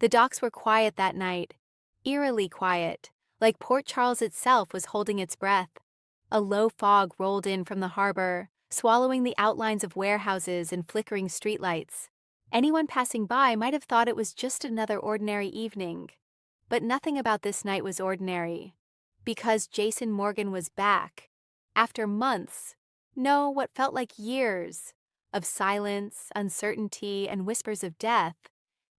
The docks were quiet that night, eerily quiet, like Port Charles itself was holding its breath. A low fog rolled in from the harbor, swallowing the outlines of warehouses and flickering streetlights. Anyone passing by might have thought it was just another ordinary evening. But nothing about this night was ordinary. Because Jason Morgan was back. After months, no, what felt like years, of silence, uncertainty, and whispers of death,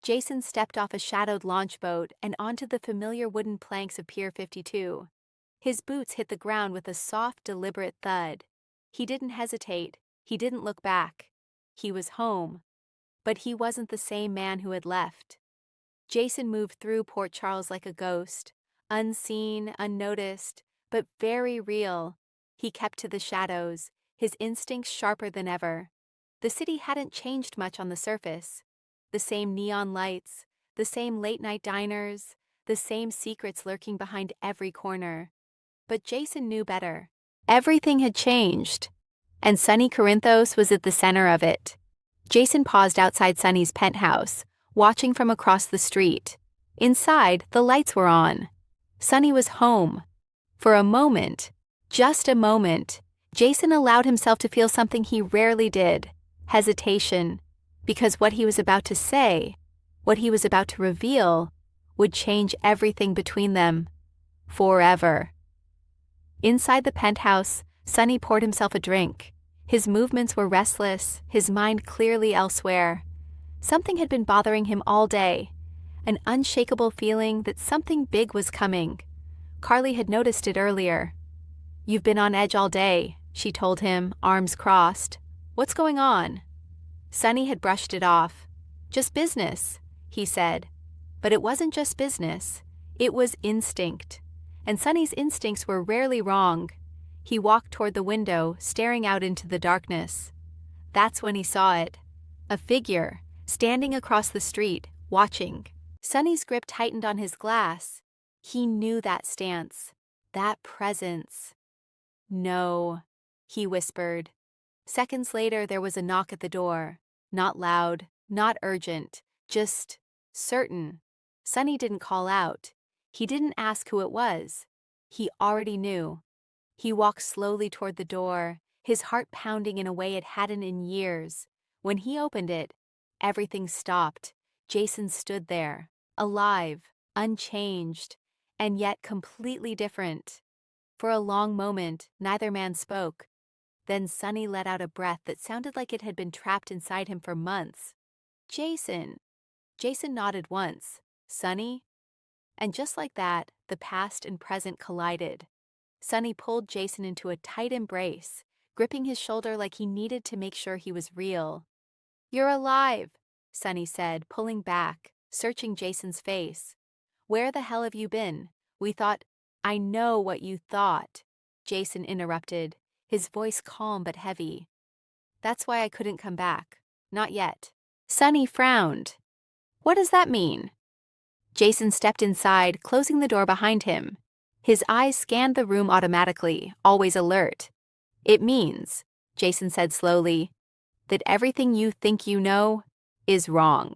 Jason stepped off a shadowed launch boat and onto the familiar wooden planks of Pier 52. His boots hit the ground with a soft, deliberate thud. He didn't hesitate. He didn't look back. He was home. But he wasn't the same man who had left. Jason moved through Port Charles like a ghost, unseen, unnoticed, but very real. He kept to the shadows, his instincts sharper than ever. The city hadn't changed much on the surface. The same neon lights, the same late-night diners, the same secrets lurking behind every corner. But Jason knew better. Everything had changed, and Sonny Corinthos was at the center of it. Jason paused outside Sonny's penthouse, watching from across the street. Inside, the lights were on. Sonny was home. For a moment, just a moment, Jason allowed himself to feel something he rarely did: hesitation, because what he was about to say, what he was about to reveal, would change everything between them. Forever. Inside the penthouse, Sonny poured himself a drink. His movements were restless, his mind clearly elsewhere. Something had been bothering him all day, an unshakable feeling that something big was coming. Carly had noticed it earlier. "You've been on edge all day," she told him, arms crossed. "What's going on?" Sonny had brushed it off. "Just business," he said. But it wasn't just business. It was instinct. And Sonny's instincts were rarely wrong. He walked toward the window, staring out into the darkness. That's when he saw it. A figure, standing across the street, watching. Sonny's grip tightened on his glass. He knew that stance, that presence. "No," he whispered. Seconds later, there was a knock at the door. Not loud, not urgent, just certain. Sonny didn't call out. He didn't ask who it was. He already knew. He walked slowly toward the door, his heart pounding in a way it hadn't in years. When he opened it, everything stopped. Jason stood there, alive, unchanged, and yet completely different. For a long moment, neither man spoke. Then Sonny let out a breath that sounded like it had been trapped inside him for months. "Jason." Jason nodded once. "Sonny?" And just like that, the past and present collided. Sonny pulled Jason into a tight embrace, gripping his shoulder like he needed to make sure he was real. "You're alive," Sonny said, pulling back, searching Jason's face. "Where the hell have you been? We thought—" "I know what you thought," Jason interrupted, his voice calm but heavy. "That's why I couldn't come back. Not yet." Sonny frowned. "What does that mean?" Jason stepped inside, closing the door behind him. His eyes scanned the room automatically, always alert. "It means," Jason said slowly, "that everything you think you know is wrong."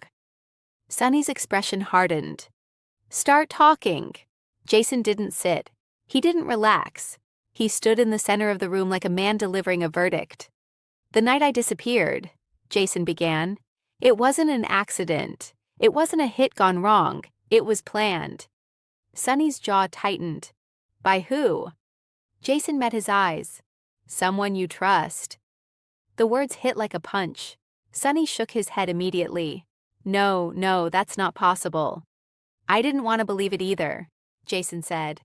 Sonny's expression hardened. "Start talking." Jason didn't sit. He didn't relax. He stood in the center of the room like a man delivering a verdict. "The night I disappeared," Jason began, "it wasn't an accident. It wasn't a hit gone wrong. It was planned." Sonny's jaw tightened. "By who?" Jason met his eyes. "Someone you trust." The words hit like a punch. Sonny shook his head immediately. No, that's not possible." "I didn't want to believe it either," Jason said.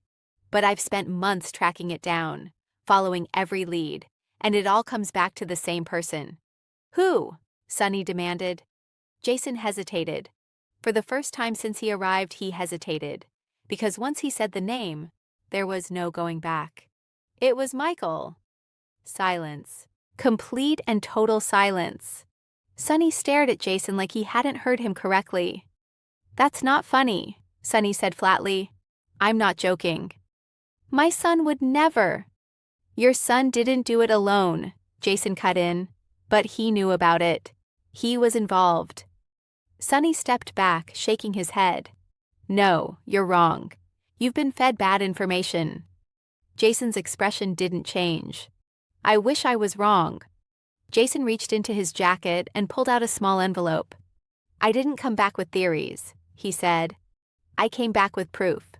"But I've spent months tracking it down, following every lead, and it all comes back to the same person." "Who?" Sonny demanded. Jason hesitated. For the first time since he arrived, he hesitated, because once he said the name, there was no going back. "It was Michael." Silence. Complete and total silence. Sonny stared at Jason like he hadn't heard him correctly. "That's not funny," Sonny said flatly. "I'm not joking." "My son would never." "Your son didn't do it alone," Jason cut in, "but he knew about it. He was involved." Sonny stepped back, shaking his head. No, you're wrong. You've been fed bad information. Jason's expression didn't change. I wish I was wrong. Jason reached into his jacket and pulled out a small envelope. I didn't come back with theories, he said. I came back with proof.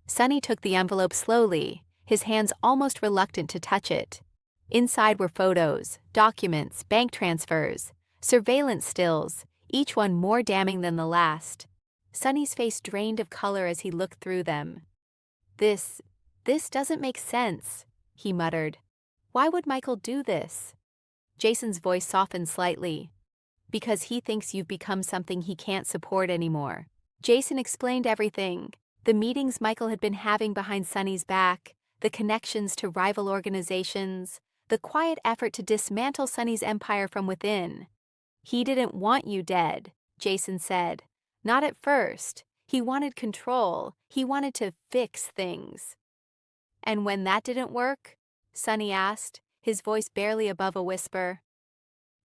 Sonny took the envelope slowly, his hands almost reluctant to touch it. Inside were photos, documents, bank transfers, surveillance stills, each one more damning than the last. Sonny's face drained of color as he looked through them. This doesn't make sense, he muttered. Why would Michael do this? Jason's voice softened slightly. Because he thinks you've become something he can't support anymore. Jason explained everything. The meetings Michael had been having behind Sonny's back, the connections to rival organizations, the quiet effort to dismantle Sonny's empire from within. He didn't want you dead, Jason said. Not at first. He wanted control. He wanted to fix things. And when that didn't work? Sonny asked, his voice barely above a whisper.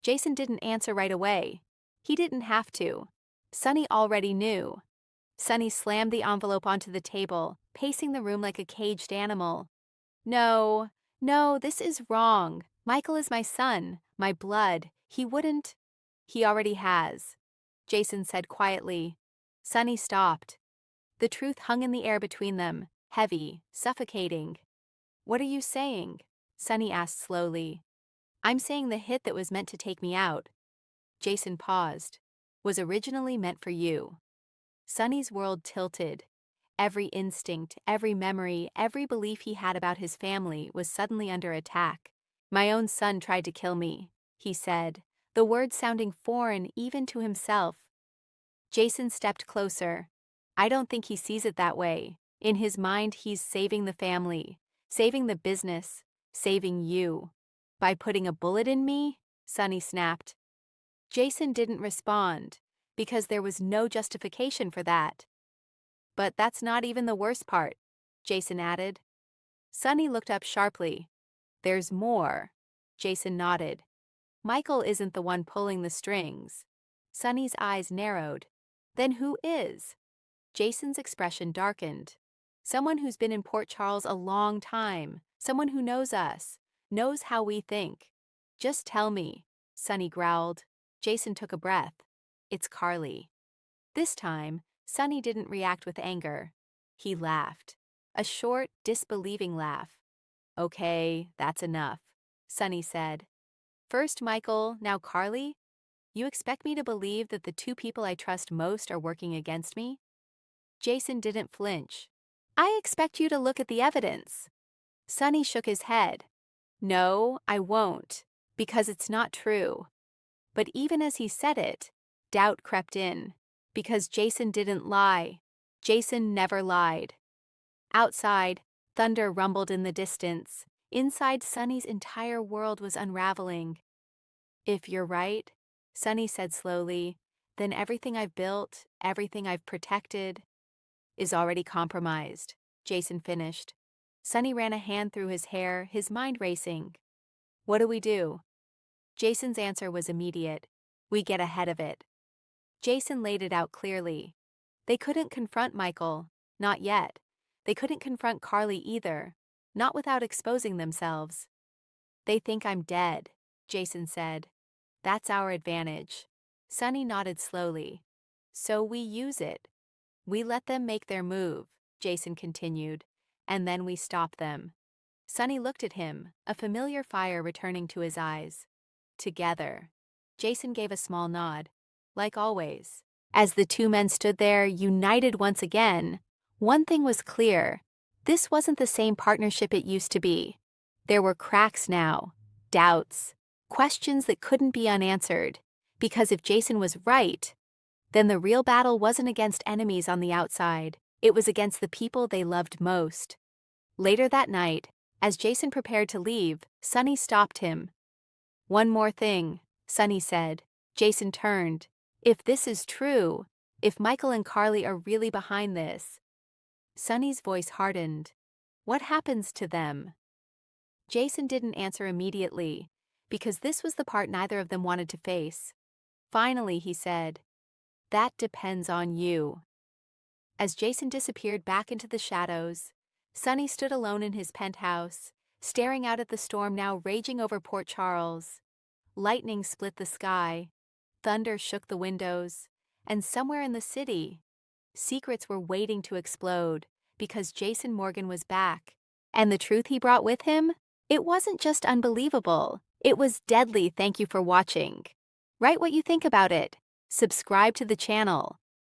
Jason didn't answer right away. He didn't have to. Sonny already knew. Sonny slammed the envelope onto the table, pacing the room like a caged animal. No, this is wrong. Michael is my son, my blood. He wouldn't. He already has, Jason said quietly. Sonny stopped. The truth hung in the air between them, heavy, suffocating. What are you saying? Sonny asked slowly. I'm saying the hit that was meant to take me out. Jason paused. Was originally meant for you. Sonny's world tilted. Every instinct, every memory, every belief he had about his family was suddenly under attack. My own son tried to kill me, he said, the words sounding foreign even to himself. Jason stepped closer. I don't think he sees it that way. In his mind, he's saving the family, saving the business, saving you. By putting a bullet in me? Sonny snapped. Jason didn't respond, because there was no justification for that. But that's not even the worst part, Jason added. Sonny looked up sharply. There's more. Jason nodded. Michael isn't the one pulling the strings. Sonny's eyes narrowed. Then who is? Jason's expression darkened. Someone who's been in Port Charles a long time. Someone who knows us. Knows how we think. Just tell me, Sonny growled. Jason took a breath. It's Carly. This time, Sonny didn't react with anger. He laughed. A short, disbelieving laugh. Okay, that's enough, Sonny said. First Michael, now Carly? You expect me to believe that the two people I trust most are working against me? Jason didn't flinch. I expect you to look at the evidence. Sonny shook his head. No, I won't, because it's not true. But even as he said it, doubt crept in, because Jason didn't lie. Jason never lied. Outside, thunder rumbled in the distance. Inside, Sonny's entire world was unraveling. If you're right, Sonny said slowly, then everything I've built, everything I've protected, is already compromised, Jason finished. Sonny ran a hand through his hair, his mind racing. What do we do? Jason's answer was immediate. We get ahead of it. Jason laid it out clearly. They couldn't confront Michael, not yet. They couldn't confront Carly either, not without exposing themselves. They think I'm dead, Jason said. That's our advantage. Sonny nodded slowly. So we use it. We let them make their move, Jason continued, and then we stop them. Sonny looked at him, a familiar fire returning to his eyes. Together. Jason gave a small nod. Like always. As the two men stood there, united once again, one thing was clear. This wasn't the same partnership it used to be. There were cracks now, doubts, questions that couldn't be unanswered. Because if Jason was right, then the real battle wasn't against enemies on the outside. It was against the people they loved most. Later that night, as Jason prepared to leave, Sonny stopped him. One more thing, Sonny said. Jason turned. If this is true, if Michael and Carly are really behind this. Sonny's voice hardened. What happens to them? Jason didn't answer immediately, because this was the part neither of them wanted to face. Finally, he said, That depends on you. As Jason disappeared back into the shadows, Sonny stood alone in his penthouse, staring out at the storm now raging over Port Charles. Lightning split the sky, thunder shook the windows, and somewhere in the city, secrets were waiting to explode because Jason Morgan was back. And the truth he brought with him? It wasn't just unbelievable, it was deadly. Thank you for watching. Write what you think about it. Subscribe to the channel.